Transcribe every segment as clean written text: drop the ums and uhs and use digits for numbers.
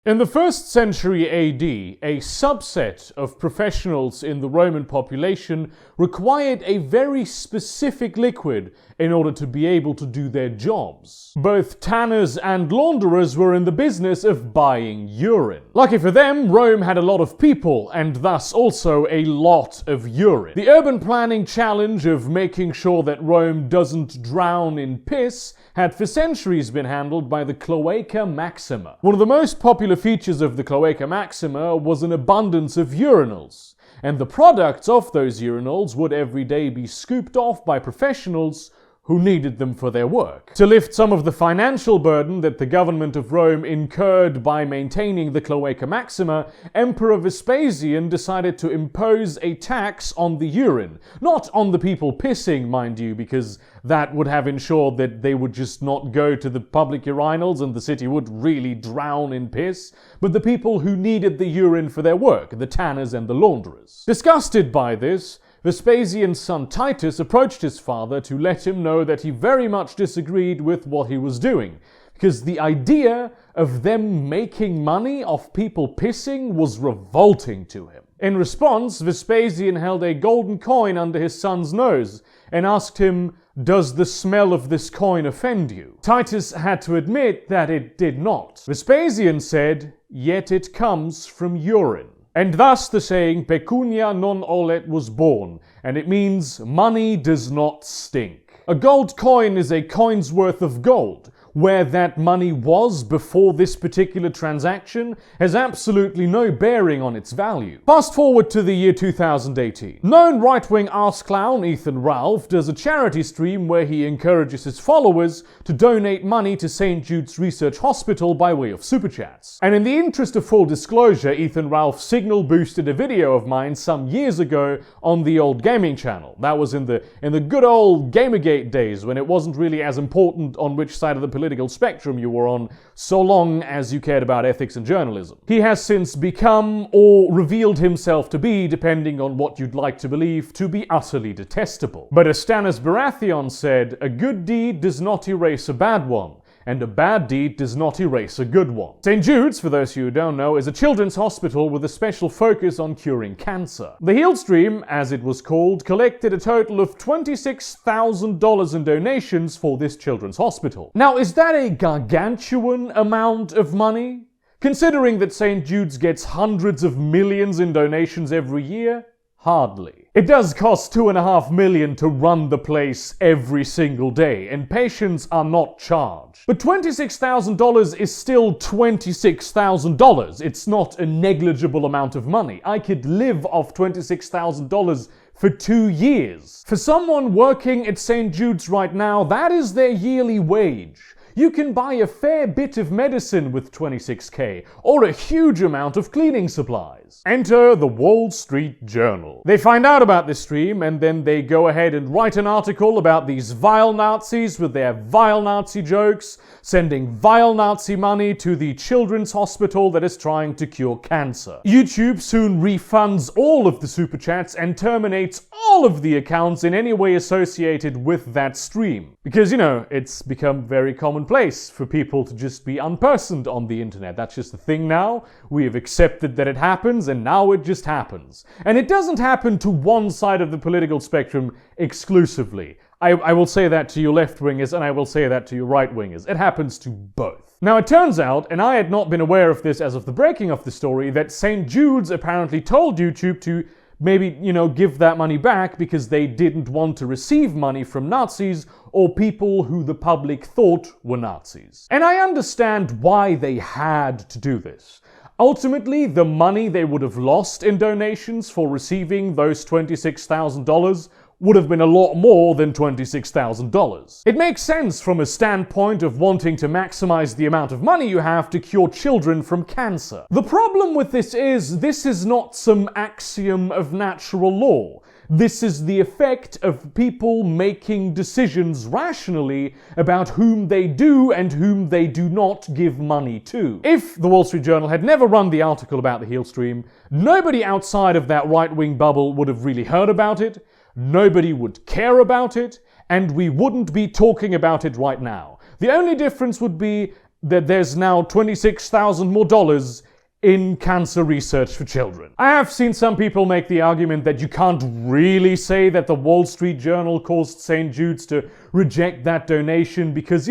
In the 1st century AD, a subset of professionals in the Roman population required a very specific liquid in order to be able to do their jobs. Both tanners and launderers were in the business of buying urine. Lucky for them, Rome had a lot of people, and thus also a lot of urine. The urban planning challenge of making sure that Rome doesn't drown in piss had for centuries been handled by the Cloaca Maxima. One of the most popular features of the Cloaca Maxima was an abundance of urinals, and the products of those urinals would every day be scooped off by professionals who needed them for their work. To lift some of the financial burden that the government of Rome incurred by maintaining the Cloaca Maxima, Emperor Vespasian decided to impose a tax on the urine. Not on the people pissing, mind you, because that would have ensured that they would just not go to the public urinals and the city would really drown in piss, but the people who needed the urine for their work, the tanners and the launderers. Disgusted by this, Vespasian's son Titus approached his father to let him know that he very much disagreed with what he was doing, because the idea of them making money off people pissing was revolting to him. In response, Vespasian held a golden coin under his son's nose and asked him, "Does the smell of this coin offend you?" Titus had to admit that it did not. Vespasian said, "Yet it comes from urine." And thus the saying Pecunia Non Olet was born, and it means money does not stink. A gold coin is a coin's worth of gold. Where that money was before this particular transaction has absolutely no bearing on its value. Fast forward to the year 2018. Known right-wing arse clown Ethan Ralph does a charity stream where he encourages his followers to donate money to St. Jude's Research Hospital by way of super chats. And in the interest of full disclosure, Ethan Ralph signal boosted a video of mine some years ago on the old gaming channel. That was in the good old Gamergate days when it wasn't really as important on which side of the political spectrum you were on, so long as you cared about ethics and journalism. He has since become, or revealed himself to be, depending on what you'd like to believe, to be utterly detestable. But as Stannis Baratheon said, a good deed does not erase a bad one, and a bad deed does not erase a good one. St. Jude's, for those of you who don't know, is a children's hospital with a special focus on curing cancer. The Healed Stream, as it was called, collected a total of $26,000 in donations for this children's hospital. Now, is that a gargantuan amount of money? Considering that St. Jude's gets hundreds of millions in donations every year? Hardly. It does cost $2.5 million to run the place every single day, and patients are not charged. But $26,000 is still $26,000. It's not a negligible amount of money. I could live off $26,000 for 2 years. For someone working at St. Jude's right now, that is their yearly wage. You can buy a fair bit of medicine with $26K, or a huge amount of cleaning supplies. Enter the Wall Street Journal. They find out about this stream, and then they go ahead and write an article about these vile Nazis with their vile Nazi jokes, sending vile Nazi money to the children's hospital that is trying to cure cancer. YouTube soon refunds all of the super chats and terminates all of the accounts in any way associated with that stream. Because, it's become very commonplace for people to just be unpersoned on the internet. That's just a thing now. We have accepted that it happens, and now it just happens. And it doesn't happen to one side of the political spectrum exclusively. I will say that to you left-wingers, and I will say that to you right-wingers. It happens to both. Now, it turns out, and I had not been aware of this as of the breaking of the story, that St. Jude's apparently told YouTube to maybe, give that money back because they didn't want to receive money from Nazis or people who the public thought were Nazis. And I understand why they had to do this. Ultimately, the money they would have lost in donations for receiving those $26,000 would have been a lot more than $26,000. It makes sense from a standpoint of wanting to maximize the amount of money you have to cure children from cancer. The problem with this is not some axiom of natural law. This is the effect of people making decisions rationally about whom they do and whom they do not give money to. If the Wall Street Journal had never run the article about the Heal Stream, nobody outside of that right-wing bubble would have really heard about it, nobody would care about it, and we wouldn't be talking about it right now. The only difference would be that there's now $26,000 more in cancer research for children. I have seen some people make the argument that you can't really say that the Wall Street Journal caused St. Jude's to reject that donation because,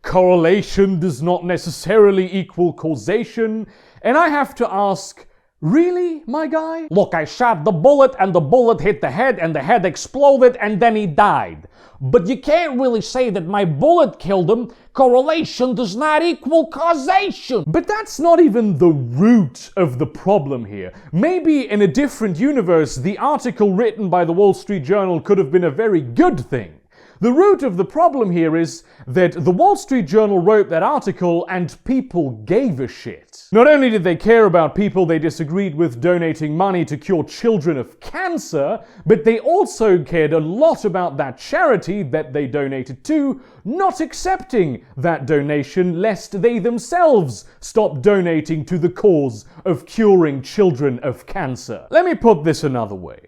correlation does not necessarily equal causation. And I have to ask, really, my guy? Look, I shot the bullet and the bullet hit the head and the head exploded and then he died. But you can't really say that my bullet killed him. Correlation does not equal causation. But that's not even the root of the problem here. Maybe in a different universe, the article written by the Wall Street Journal could have been a very good thing. The root of the problem here is that the Wall Street Journal wrote that article and people gave a shit. Not only did they care about people they disagreed with donating money to cure children of cancer, but they also cared a lot about that charity that they donated to not accepting that donation lest they themselves stop donating to the cause of curing children of cancer. Let me put this another way.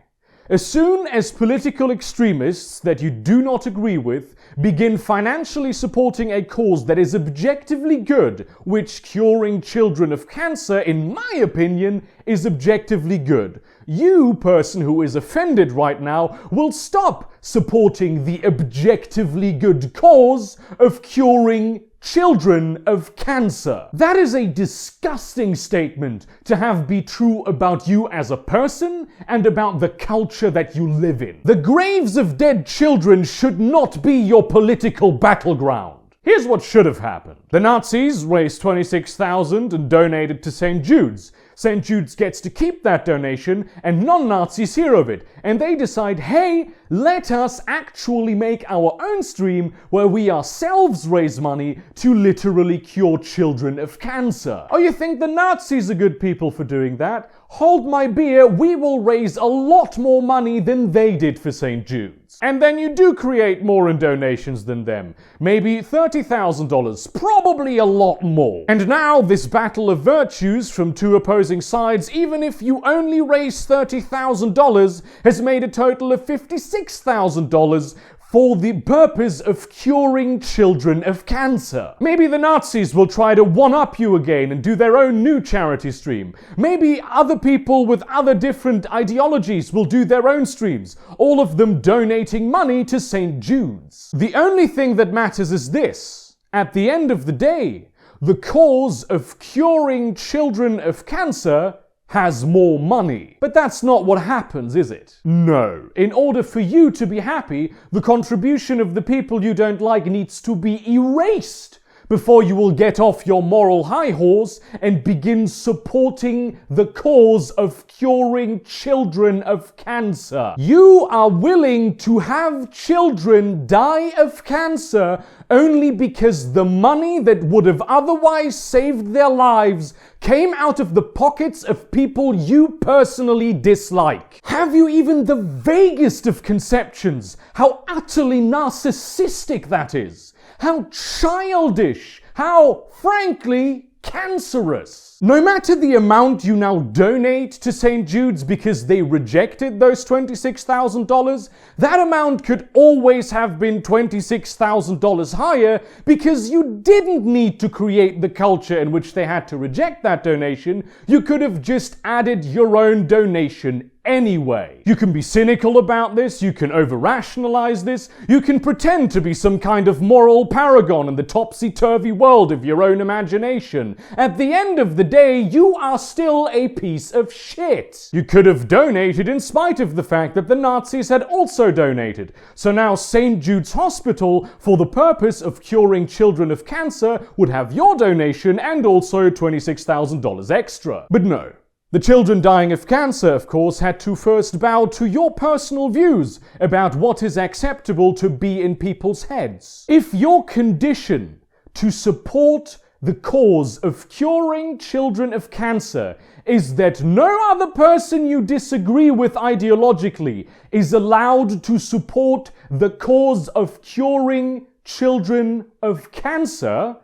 As soon as political extremists that you do not agree with begin financially supporting a cause that is objectively good, which curing children of cancer, in my opinion, is objectively good, you, person who is offended right now, will stop supporting the objectively good cause of curing children of cancer. That is a disgusting statement to have be true about you as a person and about the culture that you live in. The graves of dead children should not be your political battleground. Here's what should have happened. The Nazis raised $26,000 and donated to St. Jude's. St. Jude's gets to keep that donation and non-Nazis hear of it. And they decide, hey, let us actually make our own stream where we ourselves raise money to literally cure children of cancer. Oh, you think the Nazis are good people for doing that? Hold my beer, we will raise a lot more money than they did for St. Jude's. And then you do create more in donations than them. Maybe $30,000, probably a lot more. And now this battle of virtues from two opposing sides, even if you only raise $30,000, has made a total of $56,000 for the purpose of curing children of cancer. Maybe the Nazis will try to one-up you again and do their own new charity stream. Maybe other people with other different ideologies will do their own streams, all of them donating money to St. Jude's. The only thing that matters is this. At the end of the day, the cause of curing children of cancer has more money. But that's not what happens, is it? No. In order for you to be happy, the contribution of the people you don't like needs to be erased before you will get off your moral high horse and begin supporting the cause of curing children of cancer. You are willing to have children die of cancer only because the money that would have otherwise saved their lives came out of the pockets of people you personally dislike. Have you even the vaguest of conceptions how utterly narcissistic that is? How childish, how, frankly, cancerous. No matter the amount you now donate to St. Jude's because they rejected those $26,000, that amount could always have been $26,000 higher because you didn't need to create the culture in which they had to reject that donation. You could have just added your own donation anyway. You can be cynical about this, you can over-rationalize this, you can pretend to be some kind of moral paragon in the topsy-turvy world of your own imagination. At the end of the day, you are still a piece of shit. You could have donated in spite of the fact that the Nazis had also donated. So now St. Jude's Hospital, for the purpose of curing children of cancer, would have your donation and also $26,000 extra. But no. The children dying of cancer, of course, had to first bow to your personal views about what is acceptable to be in people's heads. If your condition to support the cause of curing children of cancer is that no other person you disagree with ideologically is allowed to support the cause of curing children of cancer,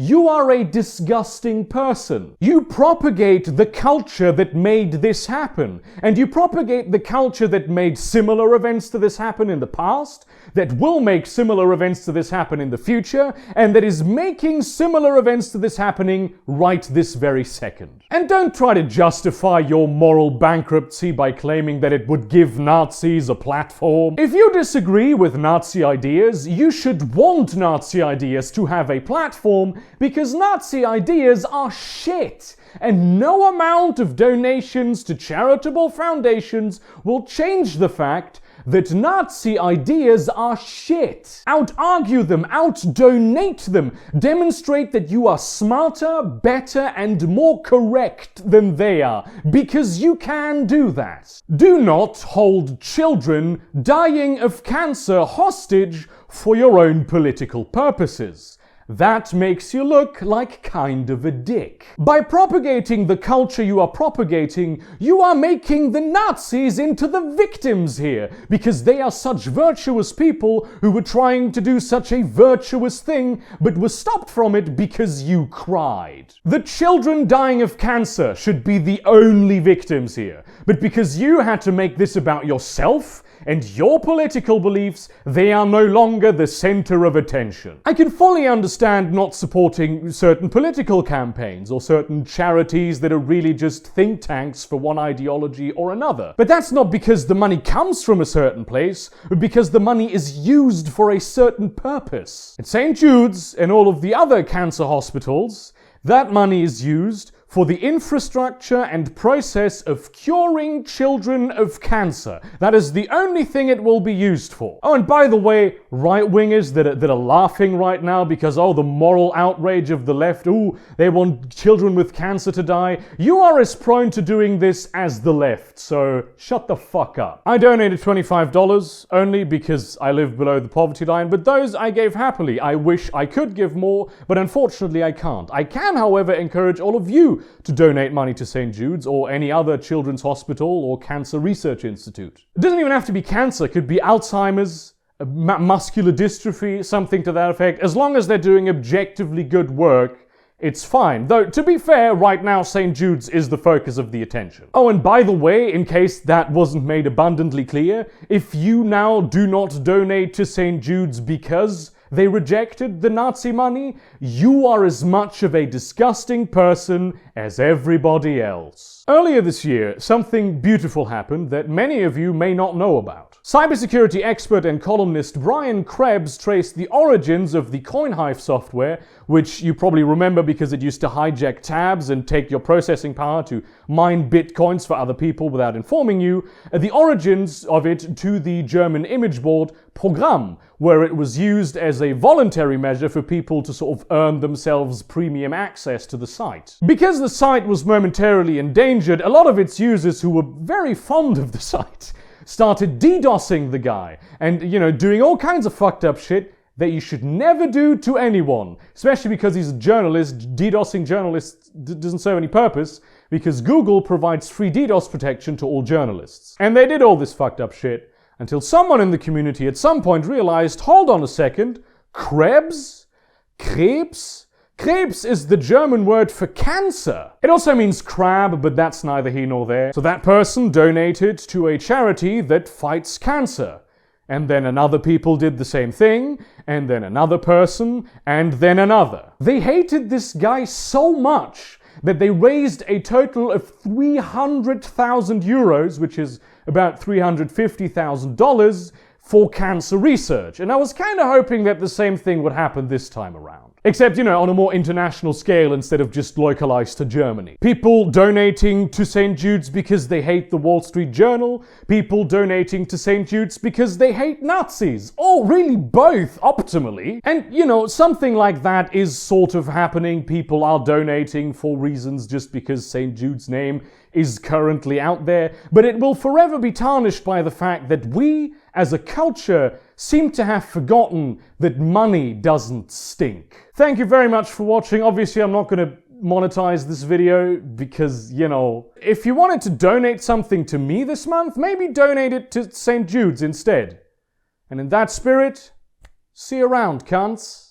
you are a disgusting person. You propagate the culture that made this happen, and you propagate the culture that made similar events to this happen in the past, that will make similar events to this happen in the future, and that is making similar events to this happening right this very second. And don't try to justify your moral bankruptcy by claiming that it would give Nazis a platform. If you disagree with Nazi ideas, you should want Nazi ideas to have a platform, because Nazi ideas are shit. And no amount of donations to charitable foundations will change the fact that Nazi ideas are shit. Out-argue them, out-donate them, demonstrate that you are smarter, better, and more correct than they are, because you can do that. Do not hold children dying of cancer hostage for your own political purposes. That makes you look like kind of a dick. By propagating the culture you are propagating, you are making the Nazis into the victims here, because they are such virtuous people who were trying to do such a virtuous thing, but were stopped from it because you cried. The children dying of cancer should be the only victims here, but because you had to make this about yourself and your political beliefs, they are no longer the center of attention. I can fully understand not supporting certain political campaigns or certain charities that are really just think tanks for one ideology or another. But that's not because the money comes from a certain place, but because the money is used for a certain purpose. At St. Jude's and all of the other cancer hospitals, that money is used for the infrastructure and process of curing children of cancer. That is the only thing it will be used for. Oh, and by the way, right-wingers that are laughing right now because, the moral outrage of the left, they want children with cancer to die, you are as prone to doing this as the left, so shut the fuck up. I donated $25 only because I live below the poverty line, but those I gave happily. I wish I could give more, but unfortunately I can't. I can, however, encourage all of you to donate money to St. Jude's or any other children's hospital or cancer research institute. It doesn't even have to be cancer, it could be Alzheimer's, muscular dystrophy, something to that effect. As long as they're doing objectively good work, it's fine. Though, to be fair, right now St. Jude's is the focus of the attention. Oh, and by the way, in case that wasn't made abundantly clear, if you now do not donate to St. Jude's because they rejected the Nazi money, you are as much of a disgusting person as everybody else. Earlier this year, something beautiful happened that many of you may not know about. Cybersecurity expert and columnist Brian Krebs traced the origins of the CoinHive software, which you probably remember because it used to hijack tabs and take your processing power to mine bitcoins for other people without informing you, the origins of it to the German image board Programm, where it was used as a voluntary measure for people to sort of earn themselves premium access to the site. Because the site was momentarily endangered, a lot of its users who were very fond of the site started DDoSing the guy and, doing all kinds of fucked up shit that you should never do to anyone, especially because he's a journalist. DDoSing journalists doesn't serve any purpose because Google provides free DDoS protection to all journalists. And they did all this fucked up shit until someone in the community at some point realized, hold on a second, Krebs? Krebs? Krebs is the German word for cancer. It also means crab, but that's neither here nor there. So that person donated to a charity that fights cancer. And then another people did the same thing, and then another person, and then another. They hated this guy so much that they raised a total of 300,000 euros, which is about $350,000, for cancer research. And I was kind of hoping that the same thing would happen this time around. Except, on a more international scale instead of just localized to Germany. People donating to St. Jude's because they hate the Wall Street Journal. People donating to St. Jude's because they hate Nazis. Or really both, optimally. And, something like that is sort of happening. People are donating for reasons just because St. Jude's name is currently out there. But it will forever be tarnished by the fact that we, as a culture, seem to have forgotten that money doesn't stink. Thank you very much for watching. Obviously, I'm not going to monetize this video because, if you wanted to donate something to me this month, maybe donate it to St. Jude's instead. And in that spirit, see you around, cunts.